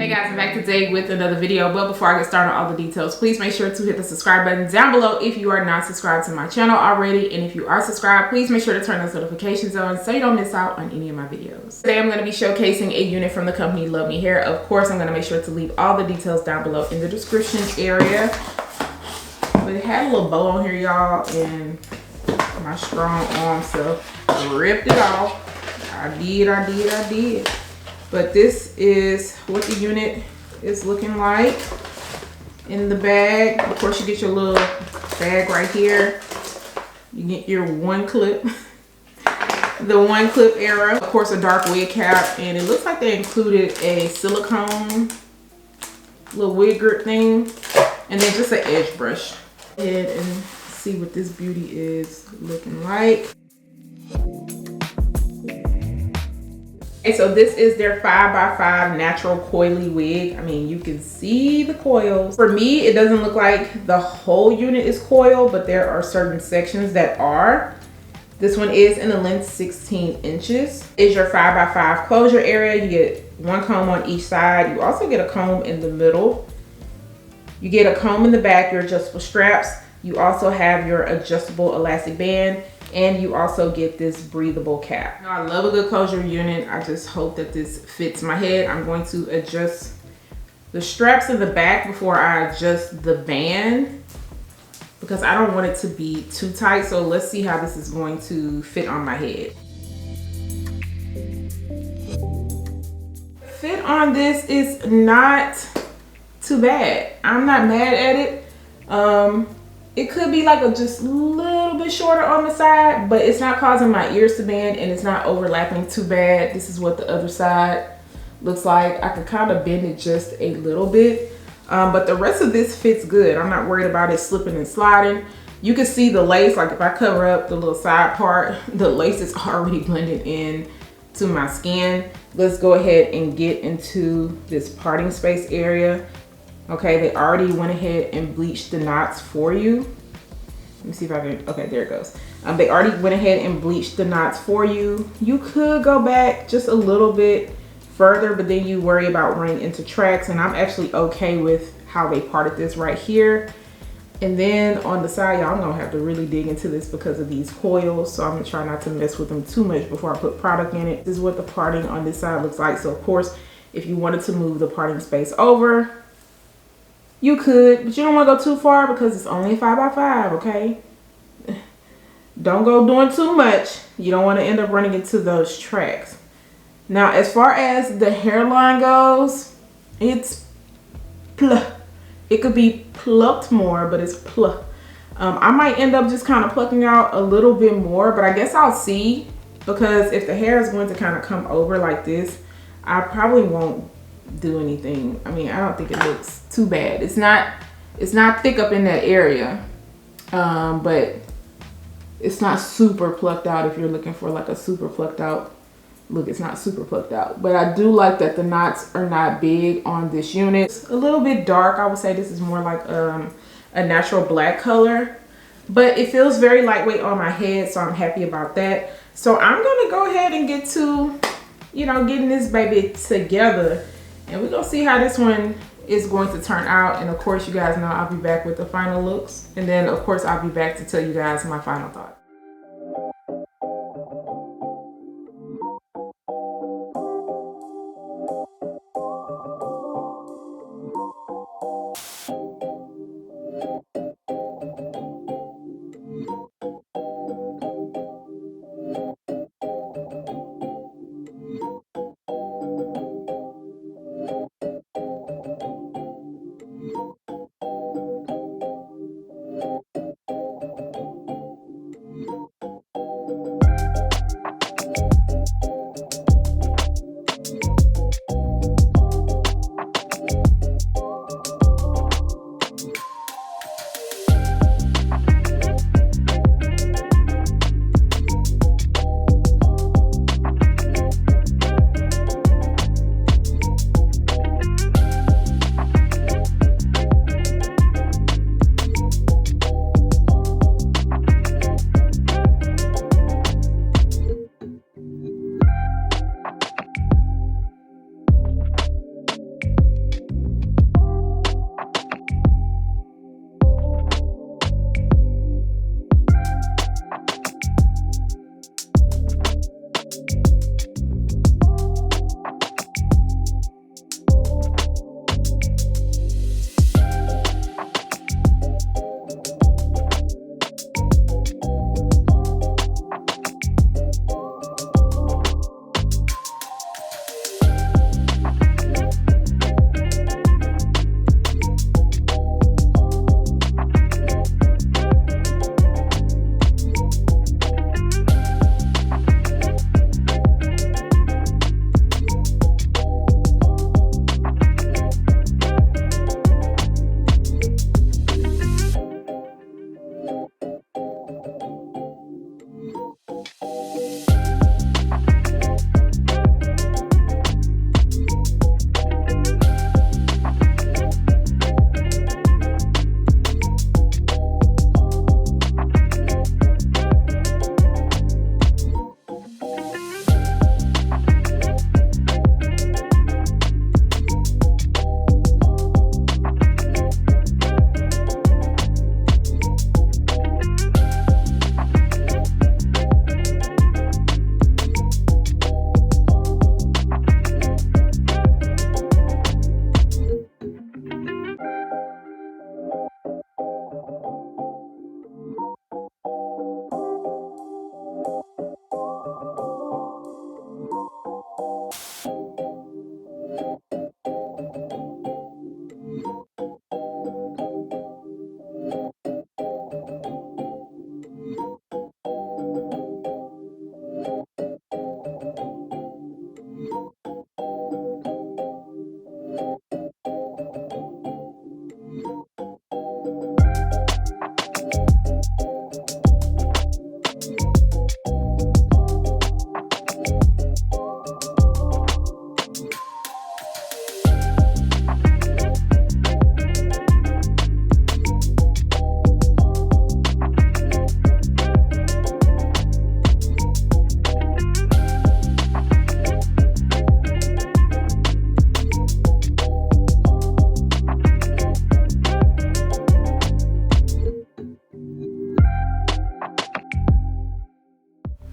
Hey guys, I'm back today with another video, but before I get started on all the details, please make sure to hit the subscribe button down below if you are not subscribed to my channel already, and if you are subscribed, please make sure to turn those notifications on so you don't miss out on any of my videos. Today I'm going to be showcasing a unit from the company Luvme Hair. Of course, I'm going to make sure to leave all the details down below in the description area. But it had a little bow on here, y'all, and my strong arm self ripped it off. I did. But this is what the unit is looking like in the bag. Of course, you get your little bag right here. You get your one clip, the one clip era. Of course, a dark wig cap, and it looks like they included a silicone little wig grip thing, and then just an edge brush. Go ahead and see what this beauty is looking like. Okay, so this is their 5x5 natural coily wig. I mean, you can see the coils. For me, it doesn't look like the whole unit is coil, but there are certain sections that are. This one is in the length 16 inches. Is your 5x5 closure area. You get one comb on each side. You also get a comb in the middle. You get a comb in the back, your adjustable straps. You also have your adjustable elastic band. And you also get this breathable cap. Now, I love a good closure unit. I just hope that this fits my head. I'm going to adjust the straps in the back before I adjust the band because I don't want it to be too tight. So let's see how this is going to fit on my head. Fit on this is not too bad. I'm not mad at it. It could be like a just little bit shorter on the side, but it's not causing my ears to bend and it's not overlapping too bad. This is what the other side looks like. I can kind of bend it just a little bit, but the rest of this fits good. I'm not worried about it slipping and sliding. You can see the lace, like if I cover up the little side part, the lace is already blended in to my skin. Let's go ahead and get into this parting space area. Okay, they already went ahead and bleached the knots for you. Let me see if I can, okay, there it goes. They already went ahead and bleached the knots for you. You could go back just a little bit further, but then you worry about running into tracks, and I'm actually okay with how they parted this right here. And then on the side, y'all, I'm gonna have to really dig into this because of these coils, so I'm gonna try not to mess with them too much before I put product in it. This is what the parting on this side looks like. So of course, if you wanted to move the parting space over, you could, but you don't want to go too far because it's only 5x5, okay? Don't go doing too much. You don't want to end up running into those tracks. Now, as far as the hairline goes, it's pluck. It could be plucked more, but it's pluck. I might end up just kind of plucking out a little bit more, but I guess I'll see, because if the hair is going to kind of come over like this, I probably won't do anything. I mean, I don't think it looks too bad. It's not thick up in that area, but it's not super plucked out. If you're looking for like a super plucked out look, it's not super plucked out, but I do like that the knots are not big on this unit. It's a little bit dark. I would say this is more like a natural black color, but it feels very lightweight on my head, so I'm happy about that. So I'm gonna go ahead and get to, you know, getting this baby together. And we're gonna see how this one is going to turn out. And of course, you guys know I'll be back with the final looks. And then of course, I'll be back to tell you guys my final thoughts.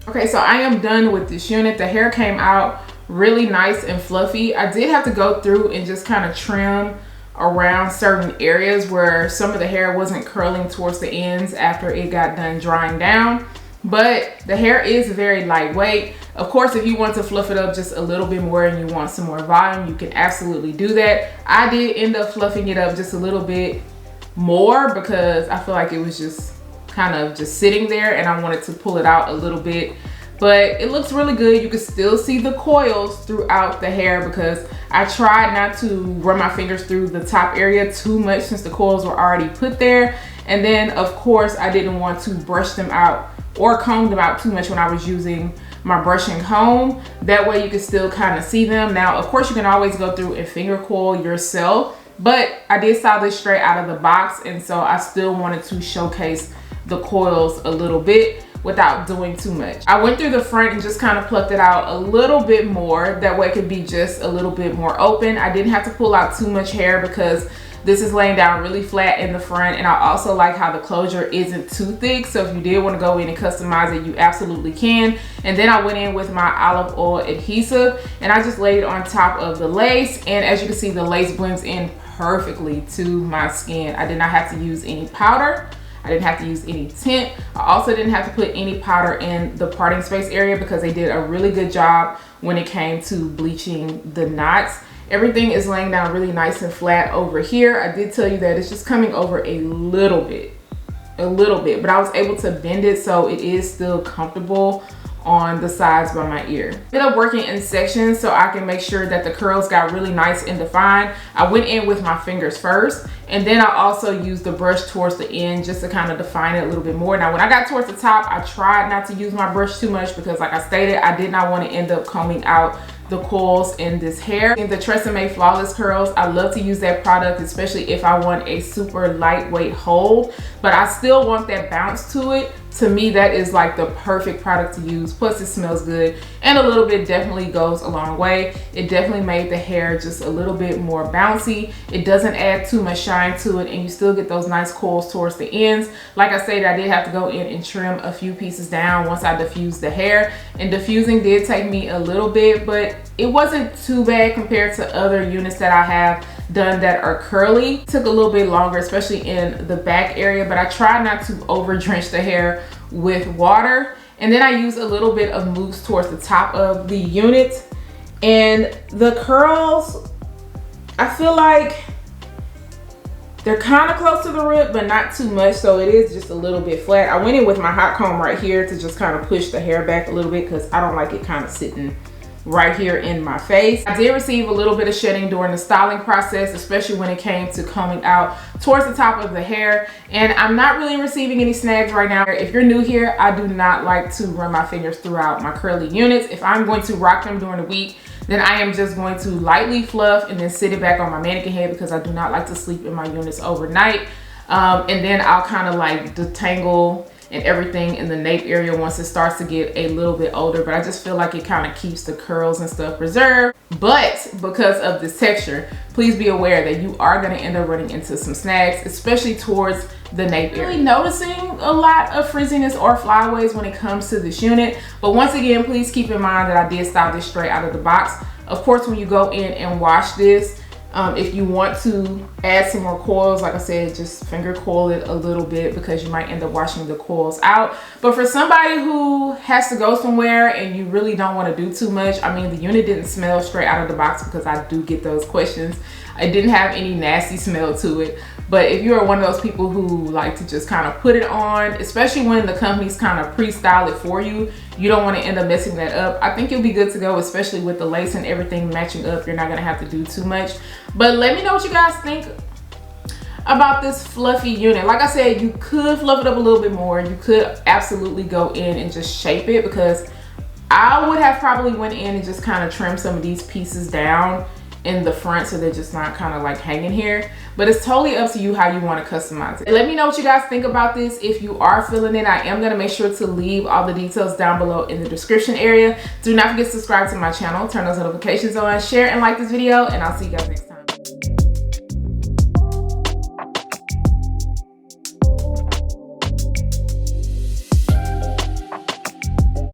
Okay, so I am done with this unit. The hair came out really nice and fluffy. I did have to go through and just kind of trim around certain areas where some of the hair wasn't curling towards the ends after it got done drying down. But the hair is very lightweight. Of course, if you want to fluff it up just a little bit more and you want some more volume, you can absolutely do that. I did end up fluffing it up just a little bit more because I feel like it was just kind of just sitting there and I wanted to pull it out a little bit. But it looks really good. You can still see the coils throughout the hair because I tried not to run my fingers through the top area too much since the coils were already put there. And then of course I didn't want to brush them out or comb them out too much when I was using my brushing comb. That way you can still kind of see them. Now, of course, you can always go through and finger coil yourself, but I did style this straight out of the box, and so I still wanted to showcase the coils a little bit without doing too much. I went through the front and just kind of plucked it out a little bit more. That way it could be just a little bit more open. I didn't have to pull out too much hair because this is laying down really flat in the front, and I also like how the closure isn't too thick. So if you did want to go in and customize it, you absolutely can. And then I went in with my olive oil adhesive and I just laid it on top of the lace. And as you can see, the lace blends in perfectly to my skin. I did not have to use any powder. I didn't have to use any tint. I also didn't have to put any powder in the parting space area because they did a really good job when it came to bleaching the knots. Everything is laying down really nice and flat over here. I did tell you that it's just coming over a little bit, but I was able to bend it so it is still comfortable on the sides by my ear. I ended up working in sections so I can make sure that the curls got really nice and defined. I went in with my fingers first, and then I also used the brush towards the end just to kind of define it a little bit more. Now, when I got towards the top, I tried not to use my brush too much because, like I stated, I did not want to end up combing out the coils in this hair. In the Tresemme Flawless Curls, I love to use that product, especially if I want a super lightweight hold, but I still want that bounce to it. To me, that is like the perfect product to use. Plus it smells good, and a little bit definitely goes a long way. It definitely made the hair just a little bit more bouncy. It doesn't add too much shine to it, and you still get those nice coils towards the ends. Like I said, I did have to go in and trim a few pieces down once I diffused the hair, and diffusing did take me a little bit, but it wasn't too bad compared to other units that I have done that are curly. It took a little bit longer, especially in the back area, but I tried not to over drench the hair with water. And then I used a little bit of mousse towards the top of the unit. And the curls, I feel like they're kind of close to the root, but not too much, so it is just a little bit flat. I went in with my hot comb right here to just kind of push the hair back a little bit because I don't like it kind of sitting right here in my face. I did receive a little bit of shedding during the styling process, especially when it came to combing out towards the top of the hair, and I'm not really receiving any snags right now. If you're new here, I do not like to run my fingers throughout my curly units. If I'm going to rock them during the week, then I am just going to lightly fluff and then sit it back on my mannequin head because I do not like to sleep in my units overnight. And then I'll kind of like detangle and everything in the nape area once it starts to get a little bit older, but I just feel like it kind of keeps the curls and stuff preserved. But because of this texture, please be aware that you are going to end up running into some snags, especially towards the nape area. Really noticing a lot of frizziness or flyaways when it comes to this unit, but once again, please keep in mind that I did style this straight out of the box. Of course, when you go in and wash this, if you want to add some more coils, like I said, just finger coil it a little bit because you might end up washing the coils out. But for somebody who has to go somewhere and you really don't want to do too much, I mean, the unit didn't smell straight out of the box because I do get those questions. It didn't have any nasty smell to it. But if you're one of those people who like to just kind of put it on, especially when the companies kind of pre-style it for you, you don't want to end up messing that up. I think you'll be good to go, especially with the lace and everything matching up. You're not going to have to do too much. But let me know what you guys think about this fluffy unit. Like I said, you could fluff it up a little bit more. You could absolutely go in and just shape it, because I would have probably went in and just kind of trimmed some of these pieces down in the front so they're just not kind of like hanging here. But it's totally up to you how you want to customize it. Let me know what you guys think about this. If you are feeling it, I am going to make sure to leave all the details down below in the description area. Do not forget to subscribe to my channel, turn those notifications on, share and like this video, and I'll see you guys next time.